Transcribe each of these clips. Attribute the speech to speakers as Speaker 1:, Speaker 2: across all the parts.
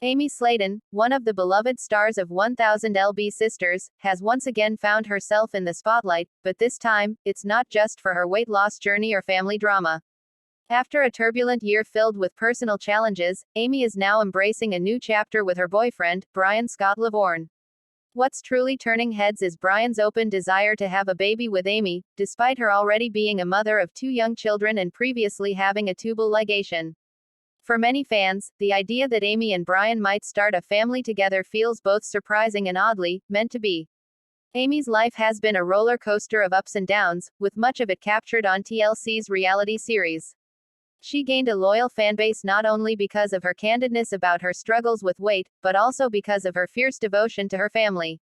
Speaker 1: Amy Slaton, one of the beloved stars of 1000 lb Sisters, has once again found herself in the spotlight, but this time, it's not just for her weight loss journey or family drama. After a turbulent year filled with personal challenges, Amy is now embracing a new chapter with her boyfriend, Scott Lovvorn. What's truly turning heads is Brian's open desire to have a baby with Amy, despite her already being a mother of 2 young children and previously having a tubal ligation. For many fans, the idea that Amy and Brian might start a family together feels both surprising and oddly meant to be. Amy's life has been a roller coaster of ups and downs, with much of it captured on TLC's reality series. She gained a loyal fanbase not only because of her candidness about her struggles with weight, but also because of her fierce devotion to her family.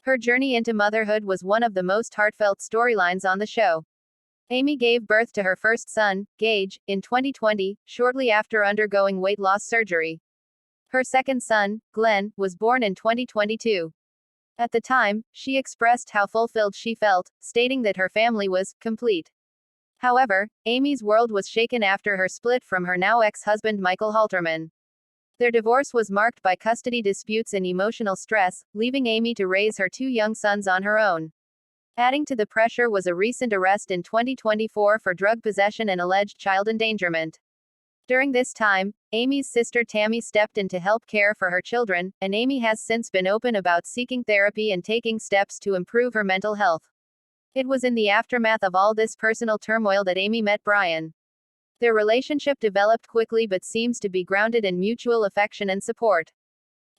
Speaker 1: Her journey into motherhood was one of the most heartfelt storylines on the show. Amy gave birth to her first son, Gage, in 2020, shortly after undergoing weight loss surgery. Her second son, Glenn, was born in 2022. At the time, she expressed how fulfilled she felt, stating that her family was complete. However, Amy's world was shaken after her split from her now ex-husband Michael Halterman. Their divorce was marked by custody disputes and emotional stress, leaving Amy to raise her 2 young sons on her own. Adding to the pressure was a recent arrest in 2024 for drug possession and alleged child endangerment. During this time, Amy's sister Tammy stepped in to help care for her children, and Amy has since been open about seeking therapy and taking steps to improve her mental health. It was in the aftermath of all this personal turmoil that Amy met Brian. Their relationship developed quickly but seems to be grounded in mutual affection and support.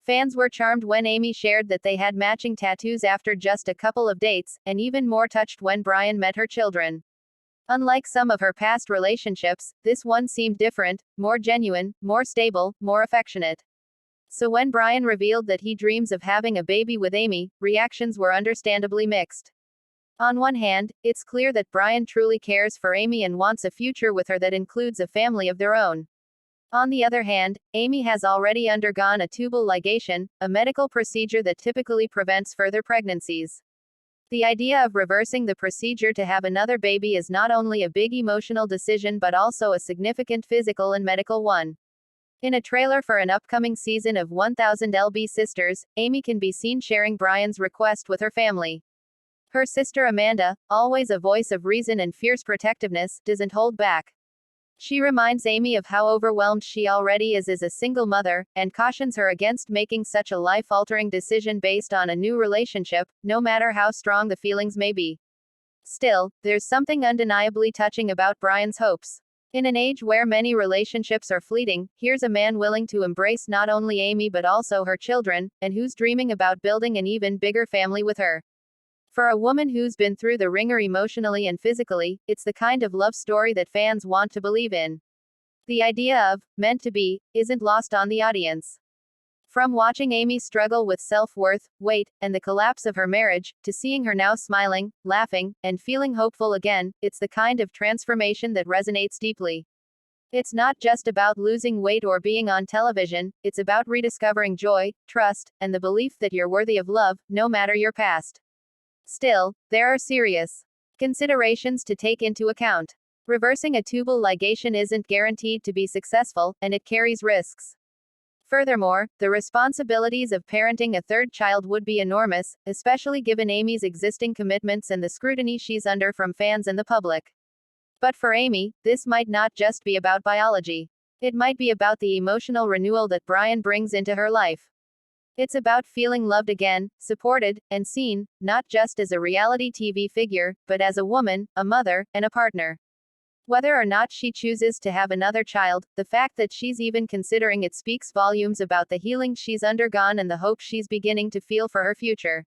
Speaker 1: Fans were charmed when Amy shared that they had matching tattoos after just a couple of dates, and even more touched when Brian met her children. Unlike some of her past relationships, this one seemed different, more genuine, more stable, more affectionate. So when Brian revealed that he dreams of having a baby with Amy, reactions were understandably mixed. On one hand, it's clear that Brian truly cares for Amy and wants a future with her that includes a family of their own. On the other hand, Amy has already undergone a tubal ligation, a medical procedure that typically prevents further pregnancies. The idea of reversing the procedure to have another baby is not only a big emotional decision but also a significant physical and medical one. In a trailer for an upcoming season of 1000 lb Sisters, Amy can be seen sharing Brian's request with her family. Her sister Amanda, always a voice of reason and fierce protectiveness, doesn't hold back. She reminds Amy of how overwhelmed she already is as a single mother, and cautions her against making such a life-altering decision based on a new relationship, no matter how strong the feelings may be. Still, there's something undeniably touching about Brian's hopes. In an age where many relationships are fleeting, here's a man willing to embrace not only Amy but also her children, and who's dreaming about building an even bigger family with her. For a woman who's been through the ringer emotionally and physically, it's the kind of love story that fans want to believe in. The idea of meant to be isn't lost on the audience. From watching Amy struggle with self-worth, weight, and the collapse of her marriage, to seeing her now smiling, laughing, and feeling hopeful again, it's the kind of transformation that resonates deeply. It's not just about losing weight or being on television, it's about rediscovering joy, trust, and the belief that you're worthy of love, no matter your past. Still, there are serious considerations to take into account. Reversing a tubal ligation isn't guaranteed to be successful, and it carries risks. Furthermore, the responsibilities of parenting a third child would be enormous, especially given Amy's existing commitments and the scrutiny she's under from fans and the public. But for Amy, this might not just be about biology. It might be about the emotional renewal that Brian brings into her life. It's about feeling loved again, supported, and seen, not just as a reality TV figure, but as a woman, a mother, and a partner. Whether or not she chooses to have another child, the fact that she's even considering it speaks volumes about the healing she's undergone and the hope she's beginning to feel for her future.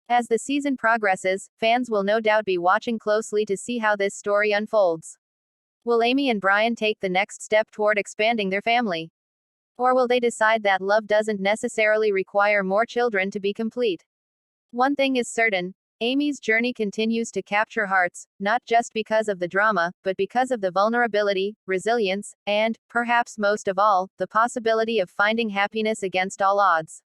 Speaker 1: As the season progresses, fans will no doubt be watching closely to see how this story unfolds. Will Amy and Brian take the next step toward expanding their family? Or will they decide that love doesn't necessarily require more children to be complete? One thing is certain, Amy's journey continues to capture hearts, not just because of the drama, but because of the vulnerability, resilience, and, perhaps most of all, the possibility of finding happiness against all odds.